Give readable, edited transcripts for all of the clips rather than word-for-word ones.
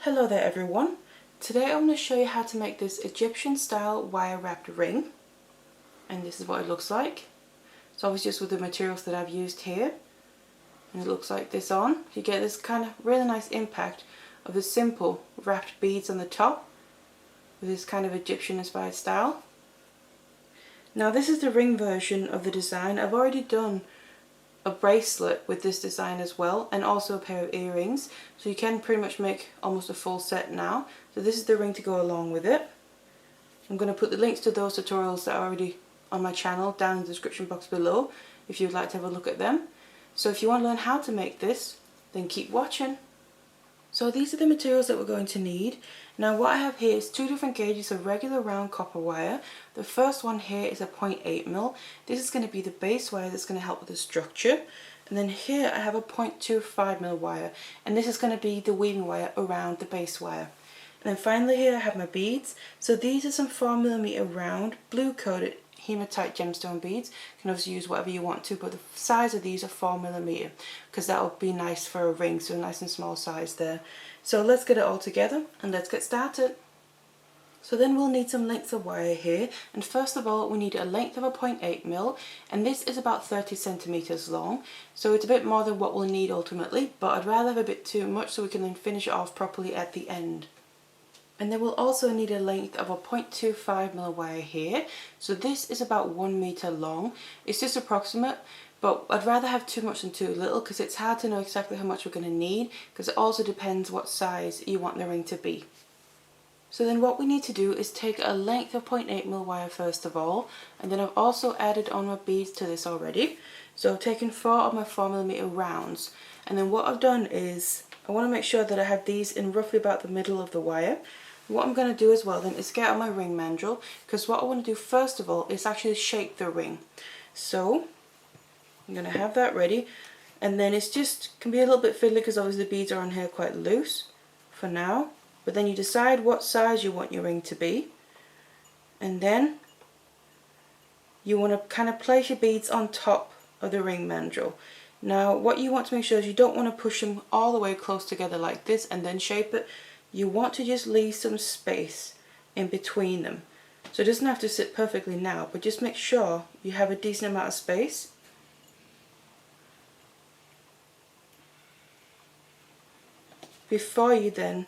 Hello there everyone. Today I'm going to show you how to make this Egyptian style wire wrapped ring, and this is what it looks like. So obviously just with the materials that I've used here, and it looks like this on. You get this kind of really nice impact of the simple wrapped beads on the top with this kind of Egyptian inspired style. Now this is the ring version of the design. I've already done a bracelet with this design as well, and also a pair of earrings, so you can pretty much make almost a full set now. So this is the ring to go along with it. I'm going to put the links to those tutorials that are already on my channel down in the description box below if you'd like to have a look at them. So if you want to learn how to make this, then keep watching. So these are the materials that we're going to need. Now what I have here is two different gauges of regular round copper wire. The first one here is a 0.8mm. This is going to be the base wire that's going to help with the structure. And then here I have a 0.25mm wire, and this is going to be the weaving wire around the base wire. And then finally here I have my beads. So these are some 4mm round blue coated hematite gemstone beads. You can obviously use whatever you want to, but the size of these are 4mm because that will be nice for a ring, so a nice and small size there. So let's get it all together and let's get started. So then we'll need some lengths of wire here, and first of all we need a length of a 0.8mm, and this is about 30 centimeters long, so it's a bit more than what we'll need ultimately, but I'd rather have a bit too much so we can then finish it off properly at the end. And then we'll also need a length of a 0.25mm wire here. So this is about 1 meter long. It's just approximate, but I'd rather have too much than too little because it's hard to know exactly how much we're going to need, because it also depends what size you want the ring to be. So then what we need to do is take a length of 0.8mm wire first of all, and then I've also added on my beads to this already. So I've taken 4 of my 4mm rounds, and then what I've done is I want to make sure that I have these in roughly about the middle of the wire. What I'm going to do as well then is get out my ring mandrel, because what I want to do first of all is actually shape the ring. So I'm going to have that ready, and then it's just can be a little bit fiddly because obviously the beads are on here quite loose for now, but then you decide what size you want your ring to be, and then you want to kind of place your beads on top of the ring mandrel. Now what you want to make sure is you don't want to push them all the way close together like this and then shape it. You want to just leave some space in between them. So it doesn't have to sit perfectly now, but just make sure you have a decent amount of space. Before you then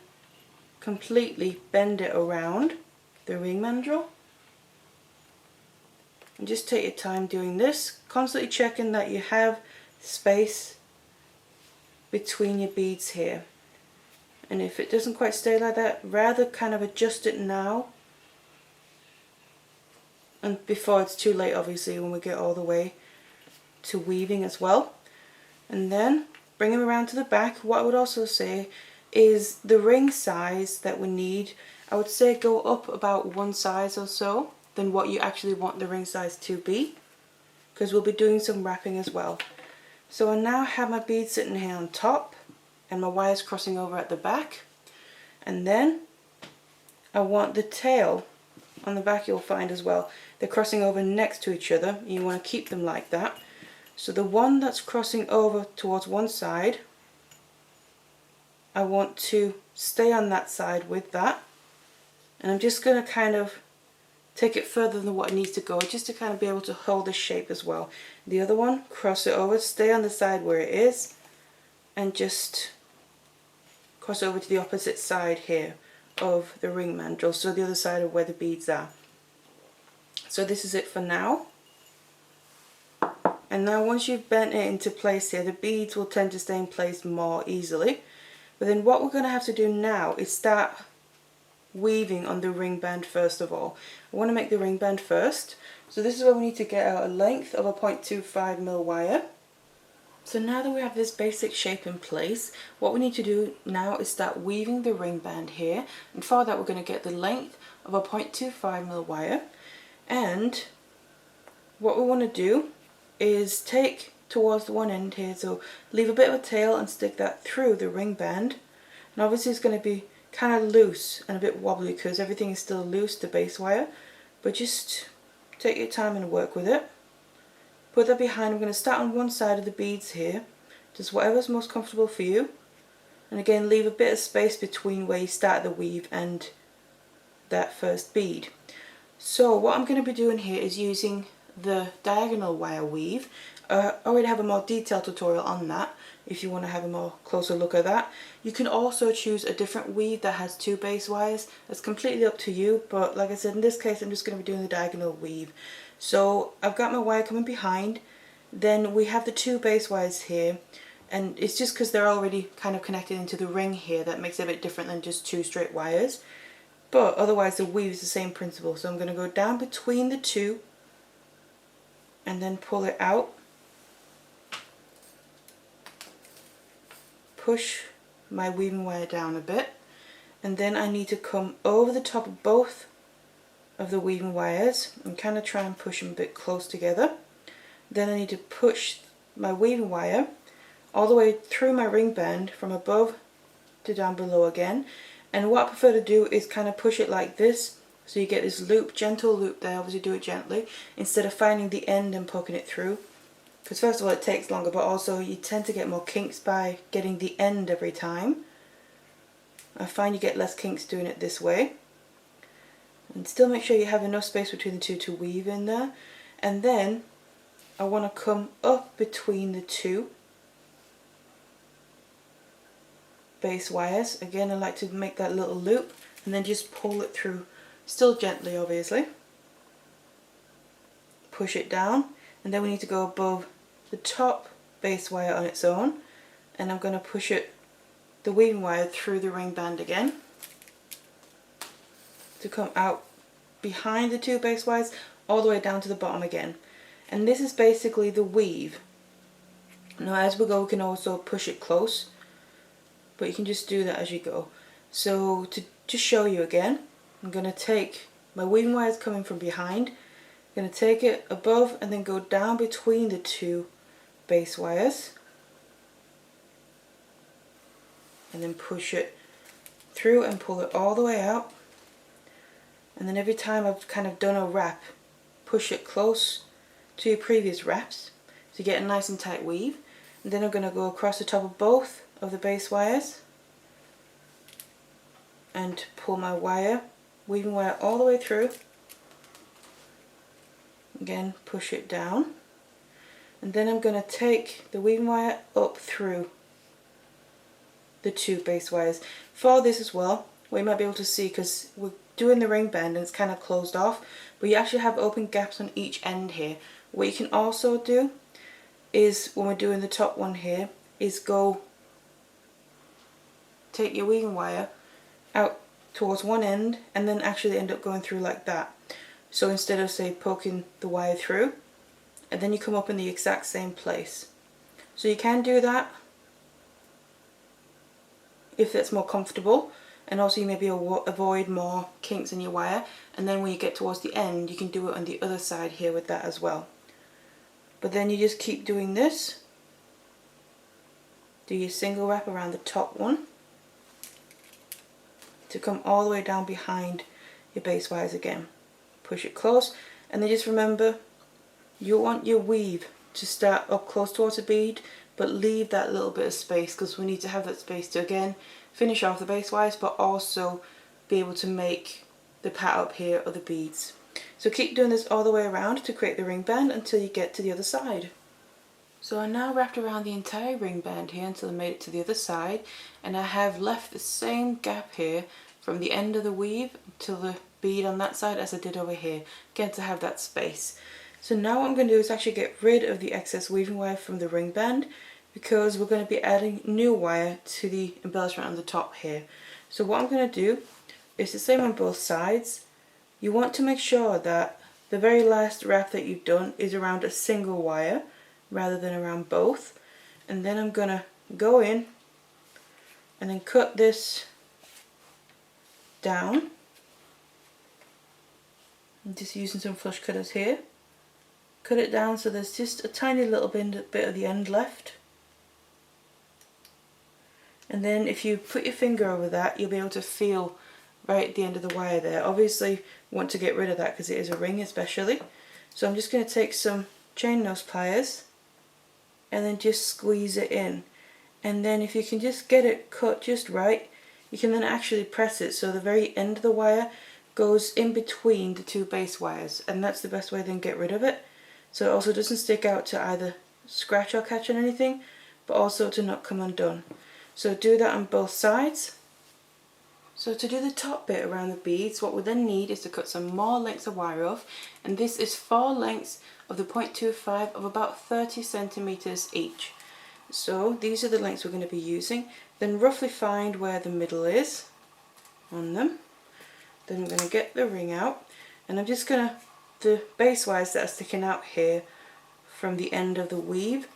completely bend it around the ring mandrel. And just take your time doing this, constantly checking that you have space between your beads here. And if it doesn't quite stay like that, rather kind of adjust it now, and before it's too late obviously when we get all the way to weaving as well. And then bring them around to the back. What I would also say is the ring size that we need, I would say go up about 1 size or so than what you actually want the ring size to be, because we'll be doing some wrapping as well. So I now have my beads sitting here on top and my wires crossing over at the back, and then I want the tail on the back. You'll find as well they're crossing over next to each other, and you want to keep them like that. So the one that's crossing over towards one side, I want to stay on that side with that, and I'm just going to kind of take it further than what it needs to go, just to kind of be able to hold the shape as well. The other one, cross it over, stay on the side where it is, and just cross over to the opposite side here of the ring mandrel, so the other side of where the beads are. So this is it for now. And now once you've bent it into place here, the beads will tend to stay in place more easily. But then what we're going to have to do now is start weaving on the ring band first of all. I want to make the ring band first. So this is where we need to get out a length of a 0.25mm wire. So now that we have this basic shape in place, what we need to do now is start weaving the ring band here. And for that we're going to get the length of a 0.25mm wire. And what we want to do is take towards the one end here, so leave a bit of a tail and stick that through the ring band. And obviously it's going to be kind of loose and a bit wobbly because everything is still loose to base wire, but just take your time and work with it. Put that behind. I'm going to start on one side of the beads here, just whatever's most comfortable for you. And again, leave a bit of space between where you start the weave and that first bead. So what I'm going to be doing here is using the diagonal wire weave. I already have a more detailed tutorial on that if you want to have a more closer look at that. You can also choose a different weave that has 2 base wires. That's completely up to you, but like I said, in this case I'm just going to be doing the diagonal weave. So I've got my wire coming behind, then we have the 2 base wires here, and it's just because they're already kind of connected into the ring here that makes it a bit different than just 2 straight wires. But otherwise the weave is the same principle. So I'm going to go down between the 2 and then pull it out. Push my weaving wire down a bit, and then I need to come over the top of both of the weaving wires and kind of try and push them a bit close together. Then I need to push my weaving wire all the way through my ring band from above to down below again. And what I prefer to do is kind of push it like this, so you get this loop, gentle loop there. Obviously do it gently instead of finding the end and poking it through, because first of all it takes longer, but also you tend to get more kinks by getting the end every time. I find you get less kinks doing it this way. And still make sure you have enough space between the 2 to weave in there. And then I want to come up between the 2 base wires. Again, I like to make that little loop and then just pull it through, still gently obviously. Push it down, and then we need to go above the top base wire on its own, and I'm going to push it, the weaving wire, through the ring band again to come out behind the 2 base wires all the way down to the bottom again. And this is basically the weave. Now as we go we can also push it close, but you can just do that as you go. So to just show you again, I'm going to take my weaving wires coming from behind, I'm going to take it above and then go down between the 2 base wires and then push it through and pull it all the way out. And then every time I've kind of done a wrap, push it close to your previous wraps to get a nice and tight weave. And then I'm going to go across the top of both of the base wires and pull my weaving wire all the way through. Again, push it down, and then I'm going to take the weaving wire up through the 2 base wires. For this as well, what you might be able to see, because we're doing the ring bend and it's kind of closed off, but you actually have open gaps on each end here. What you can also do is, when we're doing the top one here, is take your weaving wire out towards one end and then actually end up going through like that. So instead of, say, poking the wire through, and then you come up in the exact same place. So you can do that if that's more comfortable, and also you maybe avoid more kinks in your wire, and then when you get towards the end you can do it on the other side here with that as well. But then you just keep doing this. Do your single wrap around the top one to come all the way down behind your base wires again. Push it close, and then just remember you want your weave to start up close towards the bead, but leave that little bit of space, because we need to have that space to again finish off the base wires but also be able to make the pat up here of the beads. So keep doing this all the way around to create the ring band until you get to the other side. So I now wrapped around the entire ring band here until I made it to the other side, and I have left the same gap here from the end of the weave to the bead on that side as I did over here, again to have that space. So now what I'm going to do is actually get rid of the excess weaving wire from the ring band, because we're going to be adding new wire to the embellishment on the top here. So what I'm going to do is the same on both sides. You want to make sure that the very last wrap that you've done is around a single wire rather than around both. And then I'm going to go in and then cut this down. I'm just using some flush cutters here. Cut it down so there's just a tiny little bit of the end left. And then if you put your finger over that, you'll be able to feel right at the end of the wire there. Obviously you want to get rid of that because it is a ring especially. So I'm just going to take some chain nose pliers and then just squeeze it in. And then if you can just get it cut just right, you can then actually press it so the very end of the wire goes in between the two base wires, and that's the best way then get rid of it. So it also doesn't stick out to either scratch or catch on anything, but also to not come undone. So do that on both sides. So to do the top bit around the beads, what we then need is to cut some more lengths of wire off, and this is 4 lengths of the 0.25 of about 30 centimeters each. So these are the lengths we're going to be using. Then roughly find where the middle is on them. Then I'm going to get the ring out, and I'm just going to, the base wires that are sticking out here from the end of the weave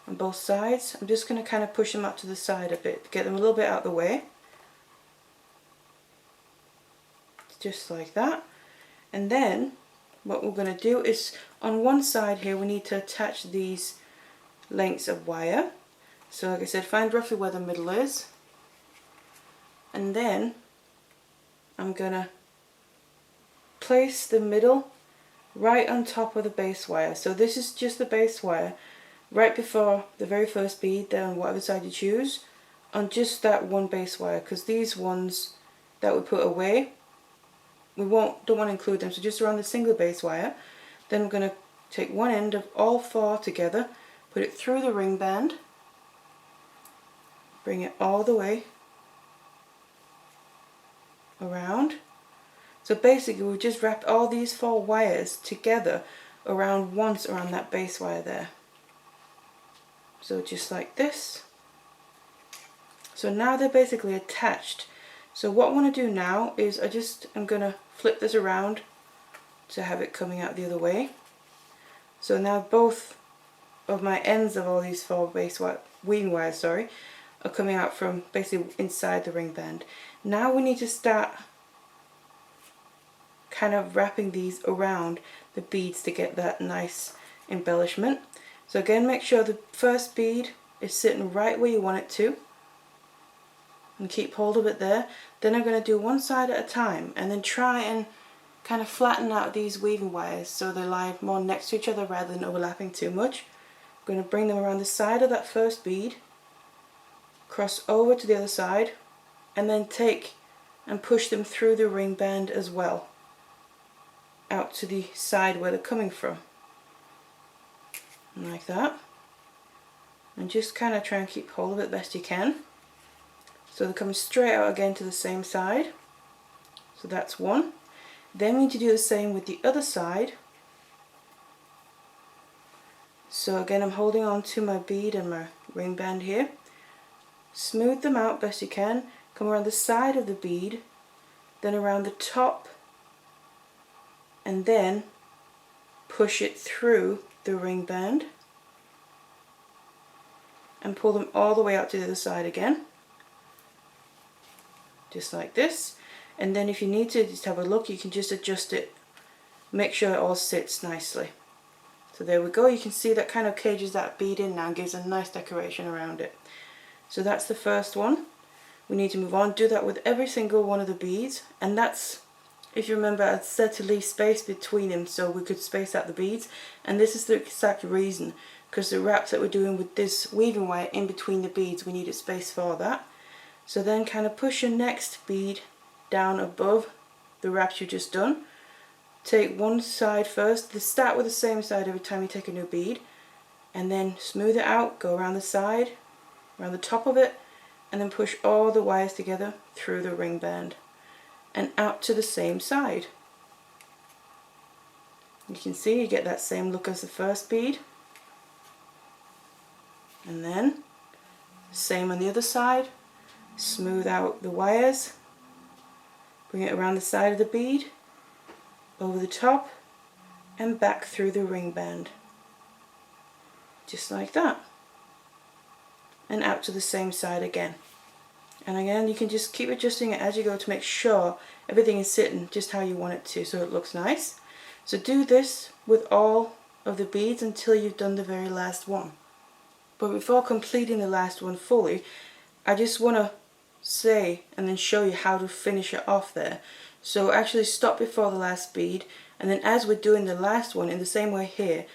on both sides, I'm just going to kind of push them out to the side a bit, get them a little bit out of the way. Just like that. And then what we're going to do is on one side here we need to attach these lengths of wire. So like I said, find roughly where the middle is, and then I'm going to place the middle right on top of the base wire. So this is just the base wire right before the very first bead there on whatever side you choose, on just that one base wire, because these ones that we put away, we don't want to include them, so just around the single base wire. Then we're going to take one end of all 4 together, put it through the ring band, bring it all the way around. So basically we've just wrapped all these 4 wires together around once around that base wire there. So just like this. So now they're basically attached. So what I want to do now is I'm going to flip this around to have it coming out the other way. So now both of my ends of all these 4 base weaving wires, are coming out from basically inside the ring band. Now we need to start kind of wrapping these around the beads to get that nice embellishment. So again, make sure the first bead is sitting right where you want it to, and keep hold of it there. Then I'm going to do one side at a time, and then try and kind of flatten out these weaving wires so they lie more next to each other rather than overlapping too much. I'm going to bring them around the side of that first bead, cross over to the other side, and then take and push them through the ring band as well, out to the side where they're coming from, like that. And just kind of try and keep hold of it best you can. So they're coming straight out again to the same side. So that's one. Then we need to do the same with the other side. So again, I'm holding on to my bead and my ring band here. Smooth them out best you can. Come around the side of the bead, then around the top, and then push it through the ring band and pull them all the way out to the other side again, just like this. And then if you need to just have a look, you can just adjust it, make sure it all sits nicely. So there we go, you can see that kind of cages that bead in now and gives a nice decoration around it. So that's the first one. We need to move on, do that with every single one of the beads, and that's, if you remember, I said to leave space between them so we could space out the beads, and this is the exact reason, because the wraps that we're doing with this weaving wire in between the beads, we needed space for that. So then kind of push your next bead down above the wraps you've just done. Take one side first, start with the same side every time you take a new bead, and then smooth it out, go around the side, around the top of it, and then push all the wires together through the ring band and out to the same side. You can see you get that same look as the first bead, and then same on the other side. Smooth out the wires, bring it around the side of the bead, over the top, and back through the ring band, just like that, and out to the same side again. And again, you can just keep adjusting it as you go to make sure everything is sitting just how you want it to, so it looks nice. So do this with all of the beads until you've done the very last one. But before completing the last one fully, I just want to say and then show you how to finish it off there. So actually stop before the last bead, and then as we're doing the last one in the same way here,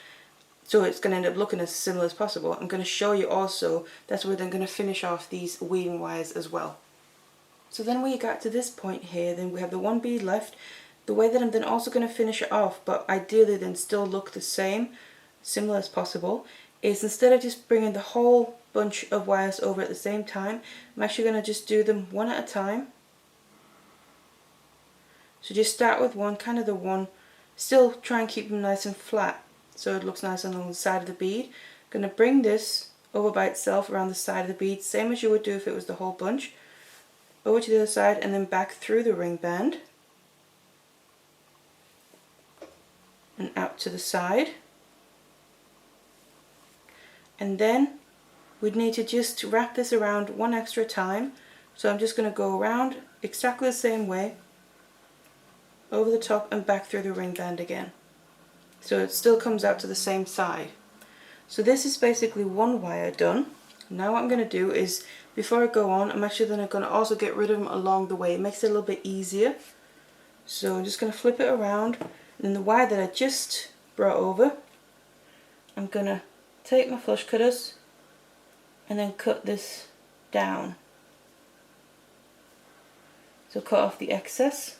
so it's going to end up looking as similar as possible. I'm going to show you also, that's where I'm going to finish off these weaving wires as well. So then when you got to this point here, then we have the one bead left. The way that I'm then also going to finish it off, but ideally then still look the same, similar as possible, is instead of just bringing the whole bunch of wires over at the same time, I'm actually going to just do them one at a time. So just start with one, kind of the one, still try and keep them nice and flat so it looks nice along the side of the bead. I'm going to bring this over by itself around the side of the bead, same as you would do if it was the whole bunch, over to the other side and then back through the ring band and out to the side. And then we'd need to just wrap this around one extra time. So I'm just going to go around exactly the same way, over the top and back through the ring band again. So it still comes out to the same side. So this is basically one wire done. Now what I'm going to do is, before I go on, I'm actually then going to also get rid of them along the way. It makes it a little bit easier. So I'm just going to flip it around, and then the wire that I just brought over, I'm going to take my flush cutters and then cut this down. So cut off the excess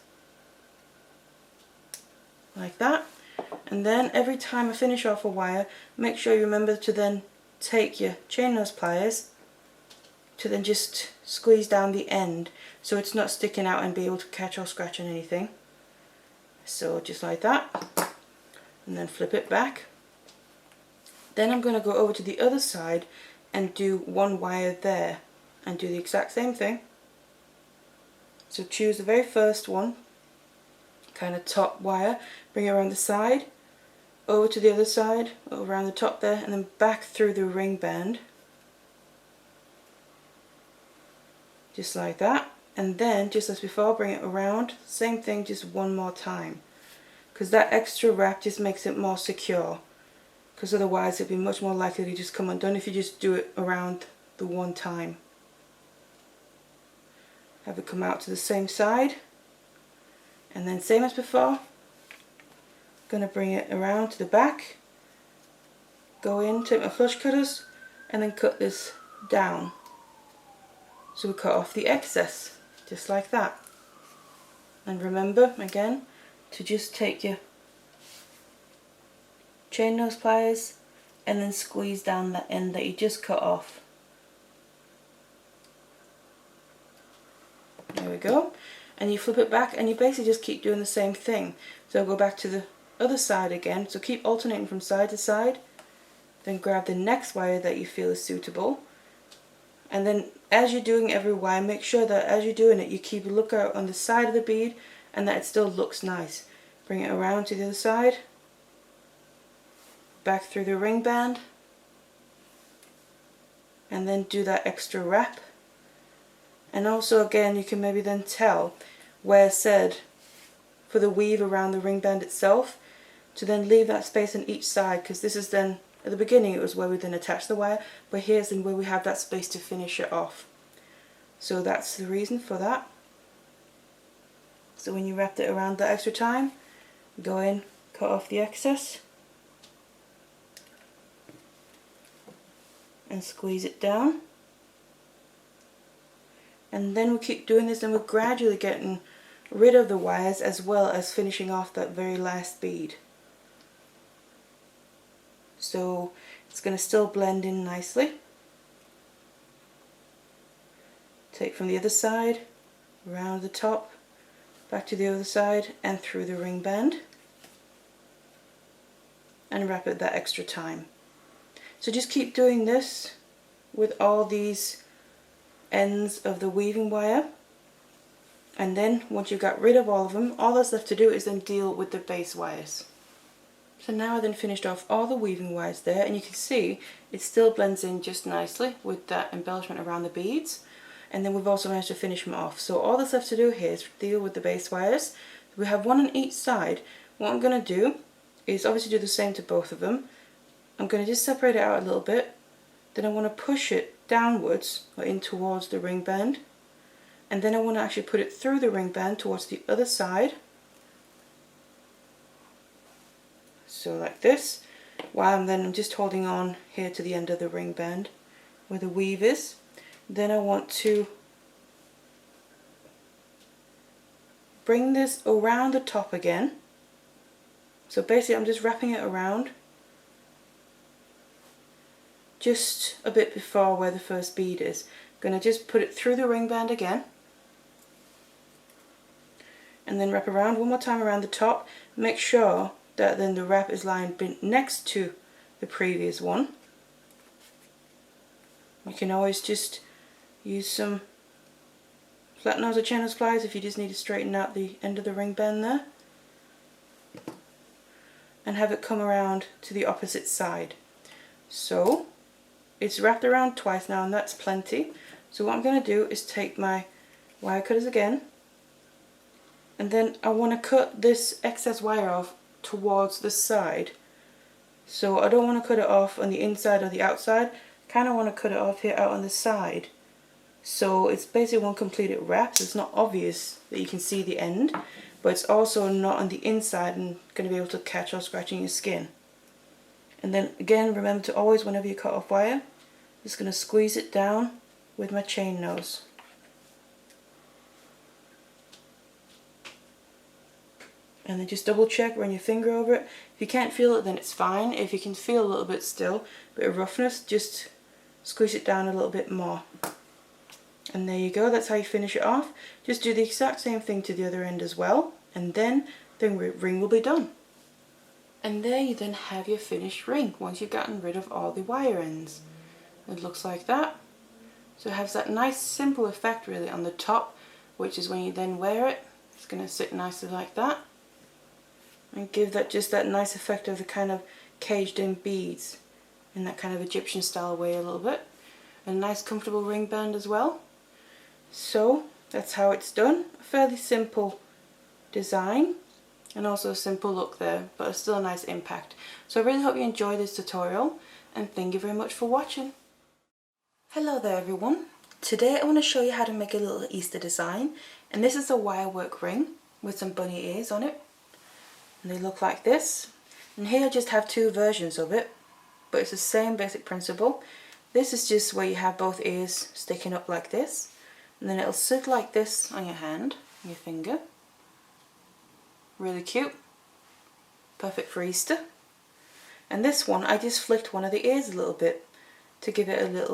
like that. And then every time I finish off a wire, make sure you remember to then take your chain nose pliers to then just squeeze down the end so it's not sticking out and be able to catch or scratch on anything. So just like that, and then flip it back. Then I'm going to go over to the other side and do one wire there and do the exact same thing. So choose the very first one, kind of top wire, bring it around the side, over to the other side, around the top there, and then back through the ring band. Just like that. And then, just as before, bring it around, same thing, just one more time. Because that extra wrap just makes it more secure. Because otherwise it'd be much more likely to just come undone if you just do it around the one time. Have it come out to the same side. And then same as before, going to bring it around to the back, go in, take my flush cutters and then cut this down. So we cut off the excess, just like that. And remember again to just take your chain nose pliers and then squeeze down that end that you just cut off. There we go. And you flip it back and you basically just keep doing the same thing. So I'll go back to the other side again, so keep alternating from side to side, then grab the next wire that you feel is suitable, and then as you're doing every wire, make sure that as you're doing it you keep a lookout on the side of the bead and that it still looks nice. Bring it around to the other side, back through the ring band, and then do that extra wrap. And also again you can maybe then tell where it said for the weave around the ring band itself to then leave that space on each side, because this is then, at the beginning it was where we then attach the wire, but here's then where we have that space to finish it off. So that's the reason for that. So when you wrapped it around that extra time, go in, cut off the excess and squeeze it down. And then we'll keep doing this and we're gradually getting rid of the wires as well as finishing off that very last bead. So it's going to still blend in nicely. Take from the other side, around the top, back to the other side and through the ring band, and wrap it that extra time. So just keep doing this with all these ends of the weaving wire, and then once you've got rid of all of them, all that's left to do is then deal with the base wires. So now I then finished off all the weaving wires there, and you can see it still blends in just nicely with that embellishment around the beads, and then we've also managed to finish them off. So all that's left to do here is deal with the base wires. We have one on each side. What I'm going to do is obviously do the same to both of them. I'm going to just separate it out a little bit, then I want to push it downwards or in towards the ring band, and then I want to actually put it through the ring band towards the other side. So like this, while I'm just holding on here to the end of the ring band where the weave is. Then I want to bring this around the top again. So basically I'm just wrapping it around just a bit before where the first bead is. I'm going to just put it through the ring band again and then wrap around one more time around the top. Make sure that then the wrap is lying next to the previous one. You can always just use some flat nose or channel pliers if you just need to straighten out the end of the ring band there, and have it come around to the opposite side. So it's wrapped around twice now, and that's plenty. So what I'm going to do is take my wire cutters again, and then I want to cut this excess wire off towards the side. So I don't want to cut it off on the inside or the outside. Kind of want to cut it off here out on the side. So it's basically one completed wrap, so it's not obvious that you can see the end, but it's also not on the inside and going to be able to catch or scratching your skin. And then again, remember to always, whenever you cut off wire, just going to squeeze it down with my chain nose. And then just double check, run your finger over it. If you can't feel it, then it's fine. If you can feel a little bit still, a bit of roughness, just squeeze it down a little bit more. And there you go, that's how you finish it off. Just do the exact same thing to the other end as well, and then the ring will be done. And there you then have your finished ring once you've gotten rid of all the wire ends. It looks like that. So it has that nice simple effect really on the top, which is when you then wear it, it's going to sit nicely like that. And give that just that nice effect of the kind of caged in beads in that kind of Egyptian style way a little bit. A nice comfortable ring band as well. So that's how it's done. A fairly simple design and also a simple look there, but still a nice impact. So I really hope you enjoyed this tutorial, and thank you very much for watching. Hello there everyone. Today I want to show you how to make a little Easter design, and this is a wirework ring with some bunny ears on it, and they look like this. And here I just have two versions of it, but it's the same basic principle. This is just where you have both ears sticking up like this, and then it'll sit like this on your hand, your finger. Really cute. Perfect for Easter. And this one, I just flicked one of the ears a little bit to give it a little